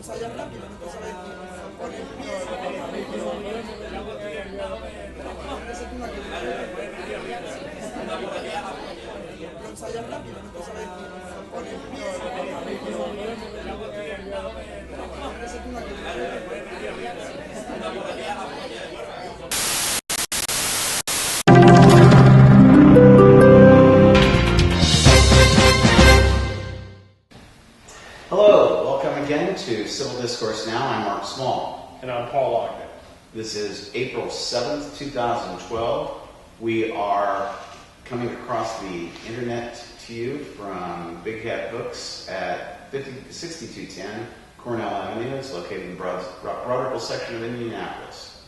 ensayar rápido, no sabes por ensayar rápido, no sabes Hello, welcome again to Civil Discourse Now. I'm Mark Small. And I'm Paul Ogden. This is April 7th, 2012. We are coming across the internet to you from Big Cat Books at 6210 Cornell Avenue. It's located in the Broad section of Indianapolis.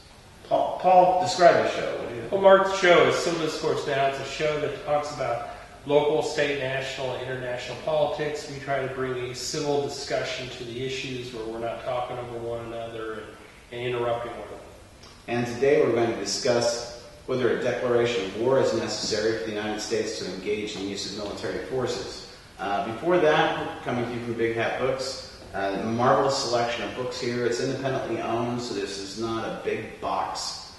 Paul, describe the show. Well, Mark, the show is Civil Discourse Now. It's a show that talks about local, state, national, and international politics. We try to bring a civil discussion to the issues where we're not talking over one another and interrupting one another. And today we're going to discuss whether a declaration of war is necessary for the United States to engage in the use of military forces. Before that, coming to you from Big Hat Books, a marvelous selection of books here. It's independently owned, so this is not a big box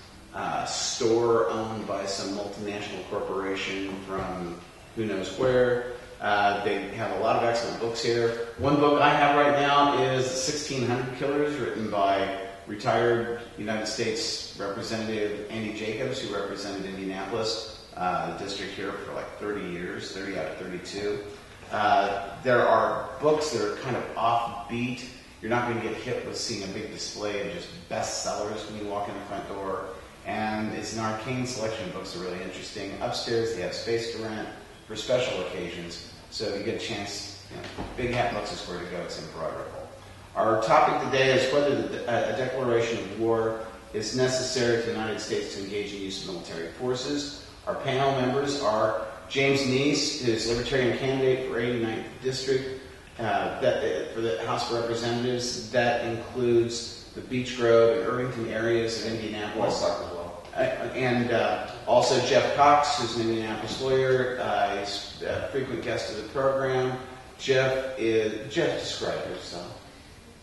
store owned by some multinational corporation from who knows where. They have a lot of excellent books here. One book I have right now is 1600 Killers, written by retired United States Representative Andy Jacobs, who represented Indianapolis, the district here for like 30 years, 30 out of 32. There are books that are kind of offbeat. You're not going to get hit with seeing a big display of just bestsellers when you walk in the front door. And it's an arcane selection of books that are really interesting. Upstairs, they have space to rent for special occasions. So if you get a chance, Big Hat Books is where to go. It's in Broad Ripple. Our topic today is whether a declaration of war is necessary for the United States to engage in use of military forces. Our panel members are James Neese, who is Libertarian candidate for 89th District for the House of Representatives. That includes the Beech Grove and Irvington areas of Indianapolis. And also Jeff Cox, who's an Indianapolis lawyer. He's a frequent guest of the program. Jeff, describe yourself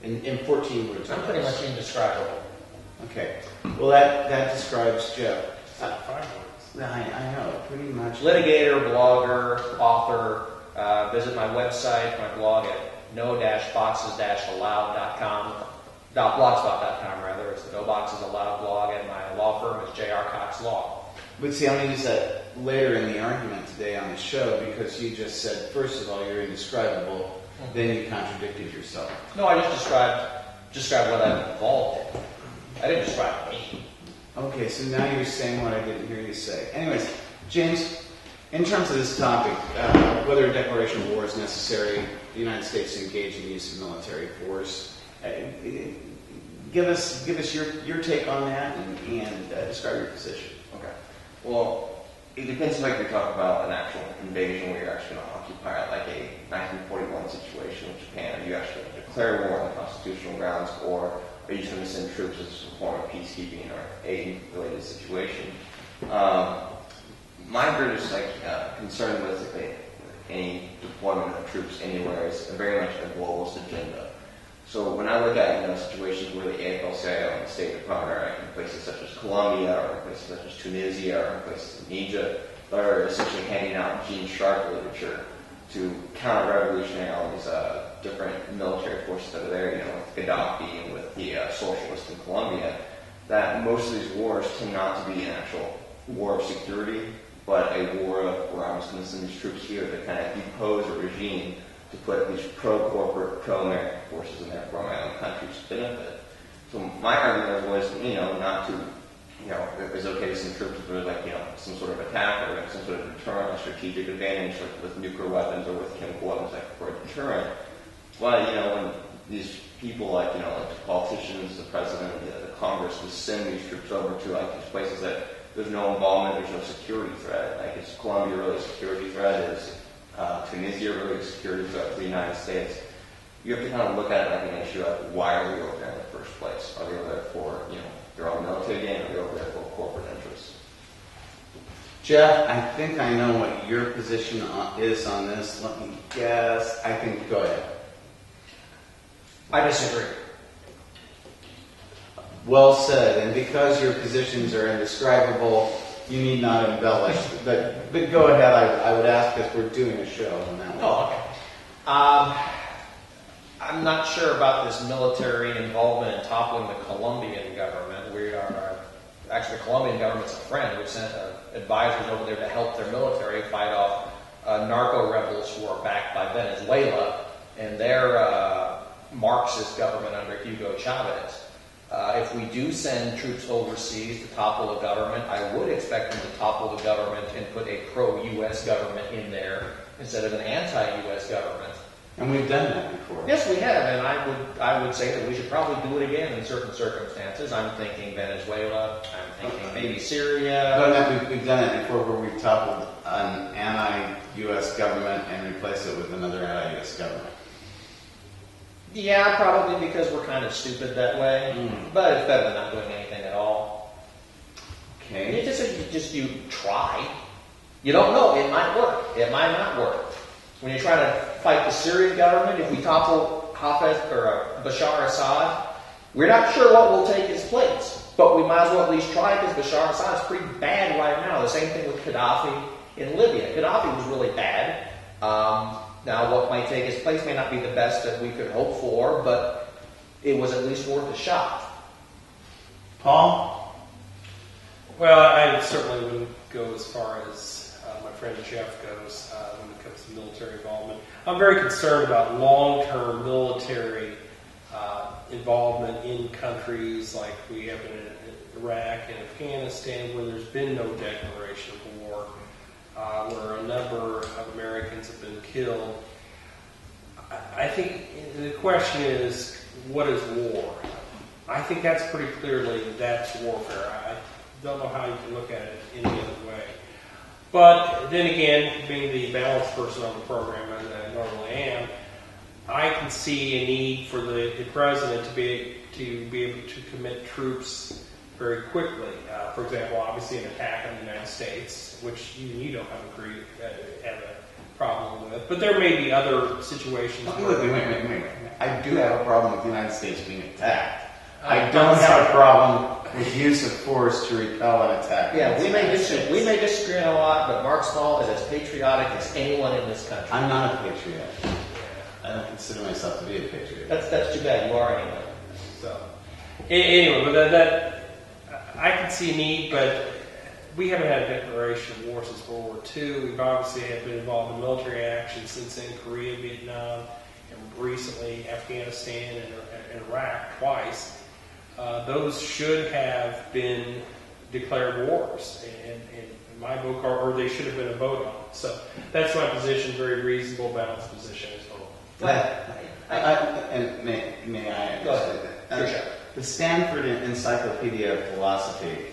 in 14 words. I'm pretty much indescribable. Okay. Well, that describes Jeff. 5 words. I know, pretty much. Litigator, blogger, author. Visit my website, my blog at no-boxes-allowed.com. Blogspot.com rather. It's the No Boxes Allowed blog, and my law firm is J.R. Cox Law. But see, I'm going to use that later in the argument today on the show because you just said, first of all, you're indescribable, then you contradicted yourself. No, I just described what I'm involved in. I didn't describe me. Okay, so now you're saying what I didn't hear you say. Anyways, James, in terms of this topic, whether a declaration of war is necessary for the United States to engage in the use of military force, give us your take on that and describe your position. Okay. Well, it depends if you're talking about an actual invasion where you're actually going to occupy it, like a 1941 situation with Japan. Are you actually going to declare war on constitutional grounds, or are you just going to send troops as a form of peacekeeping or aid-related situation? My greatest concern with any deployment of troops anywhere is very much a globalist agenda. So when I look at situations where the AFL-CIO and the State Department are in places such as Colombia, or in places such as Tunisia, or in places in Egypt, that are essentially handing out Gene Sharp literature to counter-revolutionary all these different military forces that are there, with Gaddafi and with the socialists in Colombia, that most of these wars tend not to be an actual war of security, but a war of where I'm just going to send these troops here to kind of depose a regime to put these pro-corporate, pro-American forces in there for my own country's benefit. So my argument was, not to, it's okay to send troops if there's some sort of attack or some sort of deterrent or strategic advantage, like with nuclear weapons or with chemical weapons, for a deterrent. But, when these people like the politicians, the president, the Congress would send these troops over to these places that there's no involvement, there's no security threat. Is Colombia really a security threat? Is Tunisia really a security threat for the United States? You have to kind of look at it like an issue of why are we over there in the first place? Are they over there for their own military gain, or are they over there for corporate interests? Jeff, I think I know what your position is on this. Let me guess. Go ahead. I disagree. Well said. And because your positions are indescribable, you need not embellish. But go ahead. I would ask because we're doing a show on that one. Oh, okay. I'm not sure about this military involvement in toppling the Colombian government. Actually, the Colombian government's a friend. We've sent advisors over there to help their military fight off narco rebels who are backed by Venezuela and their Marxist government under Hugo Chavez. If we do send troops overseas to topple the government, I would expect them to topple the government and put a pro-U.S. government in there instead of an anti-U.S. government. And we've done that before. Yes, we have, and I would say that we should probably do it again in certain circumstances. I'm thinking Venezuela. I'm thinking maybe Syria. No, we've done it before where we've toppled an anti-U.S. government and replaced it with another anti-U.S. government. Yeah, probably because we're kind of stupid that way. But it's better than not doing anything at all. Okay. You try. You don't know. It might work. It might not work. When you're trying to fight the Syrian government, if we topple Bashar Assad, we're not sure what will take his place. But we might as well at least try because Bashar Assad is pretty bad right now. The same thing with Gaddafi in Libya. Gaddafi was really bad. Now, what might take his place may not be the best that we could hope for, but it was at least worth a shot. Paul? Well, I certainly wouldn't go as far as my friend Jeff goes when it comes to military involvement. I'm very concerned about long-term military involvement in countries like we have in Iraq and Afghanistan, where there's been no declaration of war, where a number of Americans have been killed. I think the question is, what is war? I think that's pretty clearly, that's warfare. I don't know how you can look at it any other way. But then again, being the balanced person on the program, as I normally am, I can see a need for the president to be able to commit troops very quickly. For example, obviously an attack on the United States, which you don't have a problem with. But there may be other situations. Wait. I do have a problem with the United States being attacked. I don't have a problem with use of force to repel an attack. Yeah, we may disagree on a lot, but Mark Small is as patriotic as anyone in this country. I'm not a patriot. I don't consider myself to be a patriot. That's too bad. You are anyway. So, anyway, but that I can see a need, but we haven't had a declaration of war since World War II. We've obviously been involved in military action since then, Korea, Vietnam, and recently Afghanistan and Iraq twice. Those should have been declared wars in my book, or they should have been a vote on. So that's my position, very reasonable, balanced position as well. And may I? Go ahead. Sure. The Stanford Encyclopedia of Philosophy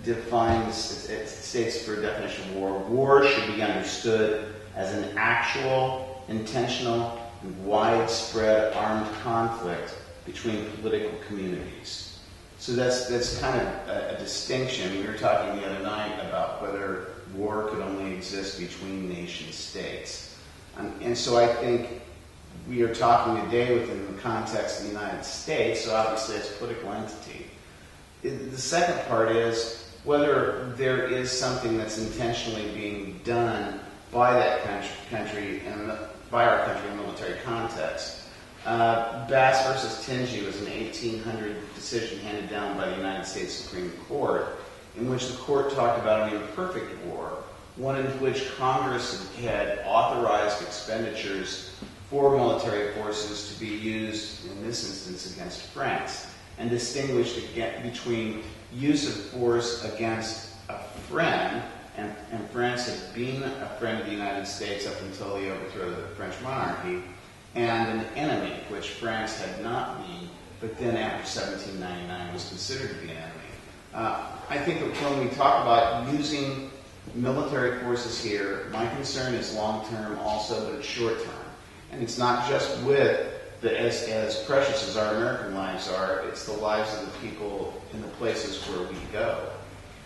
defines, it states for definition of war, war should be understood as an actual, intentional, and widespread armed conflict between political communities. So that's kind of a distinction. We were talking the other night about whether war could only exist between nation states. And so I think we are talking today within the context of the United States, so obviously it's a political entity. The second part is whether there is something that's intentionally being done by that country and by our country in military context. Bass versus Tingy was an 1800 decision handed down by the United States Supreme Court, in which the court talked about an imperfect war, one in which Congress had authorized expenditures for military forces to be used, in this instance, against France, and distinguished between use of force against a friend, and France had been a friend of the United States up until the overthrow of the French monarchy, and an enemy, which France had not been, but then after 1799 was considered to be an enemy. I think that when we talk about using military forces here, my concern is long-term also, but it's short-term. And it's not just with, as precious as our American lives are, it's the lives of the people in the places where we go.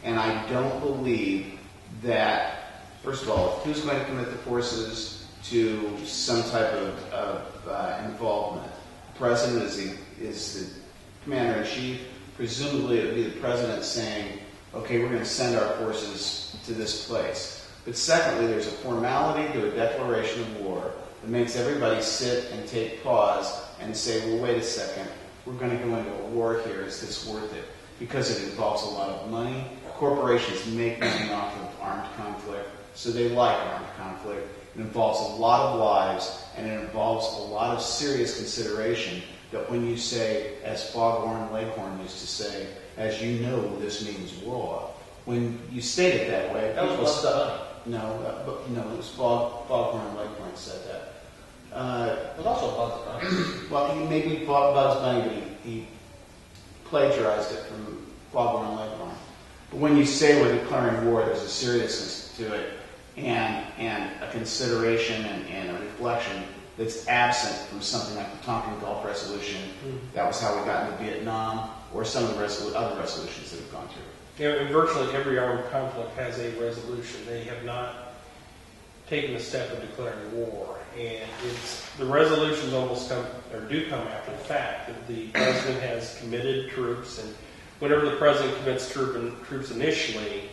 And I don't believe that, first of all, who's going to commit the forces to some type of involvement? The president is the commander-in-chief. Presumably it would be the president saying, okay, we're going to send our forces to this place. But secondly, there's a formality to a declaration of war that makes everybody sit and take pause and say, well, wait a second, we're going to go into a war here. Is this worth it? Because it involves a lot of money. Corporations make money off of armed conflict, so they like armed conflict. It involves a lot of lives, and it involves a lot of serious consideration that when you say, as Foghorn Leghorn used to say, as you know, this means war. When you state it that way, That was people Bugs stop. No, it was Foghorn Leghorn said that. It was also Bugs Bunny. Well, he maybe Bugs Bunny, but he plagiarized it from Foghorn Leghorn. But when you say we're declaring war, there's a seriousness to it and a consideration and a reflection that's absent from something like the Tonkin Gulf Resolution. That was how we got into Vietnam, or some of the other resolutions that we've gone through. Yeah, and virtually every armed conflict has a resolution. They have not taken the step of declaring war, and the resolutions almost do come after the fact. That the president has committed troops, and whenever the president commits troops initially,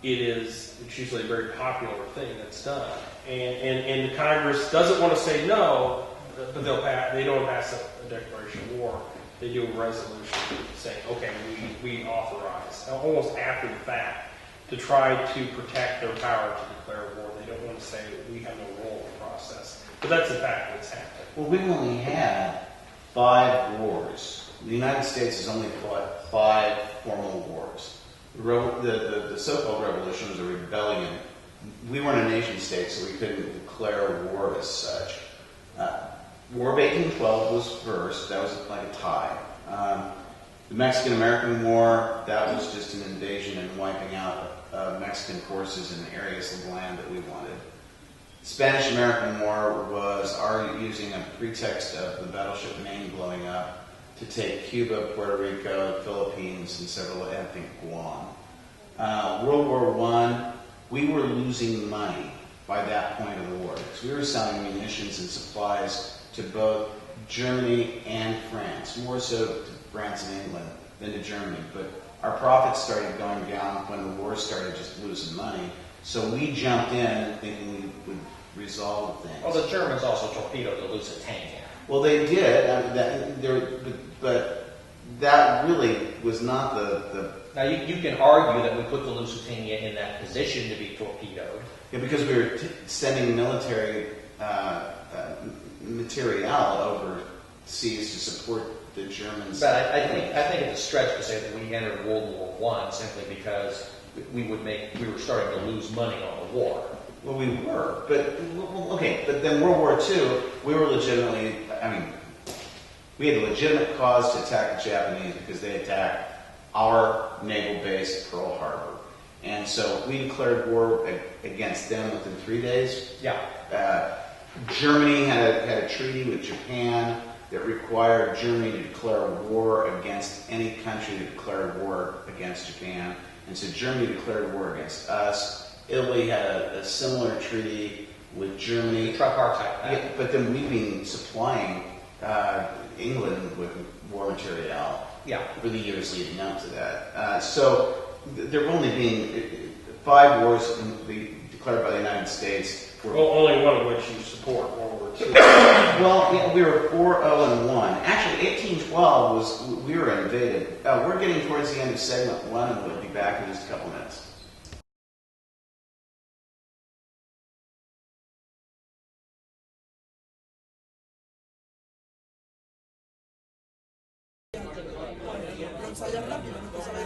it's usually a very popular thing that's done. And the Congress doesn't want to say no, but they don't pass a declaration of war. They do a resolution saying, okay, we authorize, almost after the fact, to try to protect their power to declare war. They don't want to say that we have no role in the process. But that's the fact that's happening. Well, we've only had 5 wars. The United States has only fought 5 formal wars. The so-called revolution was a rebellion. We weren't a nation state, so we couldn't declare war as such. War of 1812 was first. That was like a tie. The Mexican-American War, that was just an invasion and wiping out Mexican forces in areas of land that we wanted. The Spanish-American War was using a pretext of the battleship Maine blowing up to take Cuba, Puerto Rico, Philippines, and several, I think, Guam. World War I, we were losing money by that point of the war, because we were selling munitions and supplies to both Germany and France, more so to France and England than to Germany. But our profits started going down when the war started just losing money. So we jumped in thinking we would resolve things. Well, the Germans also torpedoed the Lusitania. Well, they did, but that really was not the Now, you can argue that we put the Lusitania in that position to be torpedoed. Yeah, because we were sending military material overseas to support the Germans. But I think it's a stretch to say that we entered World War I simply because we were starting to lose money on the war. Well, we were, but okay. But then World War II, we were legitimately. We had a legitimate cause to attack the Japanese because they attacked our naval base, Pearl Harbor, and so we declared war against them within 3 days. Yeah. Germany had a treaty with Japan that required Germany to declare war against any country that declared war against Japan, and so Germany declared war against us. Italy had a similar treaty with Germany. Tripartite. Yeah, but then we've been supplying England with war material for the years leading up to that. So there have only been 5 wars declared by the United States. Well, only one of which you support, World War II. Well, yeah, we were 4-0-1. Actually, 1812 was we were invaded. We're getting towards the end of segment 1, and we'll be back in just a couple minutes. Saya bilang, saya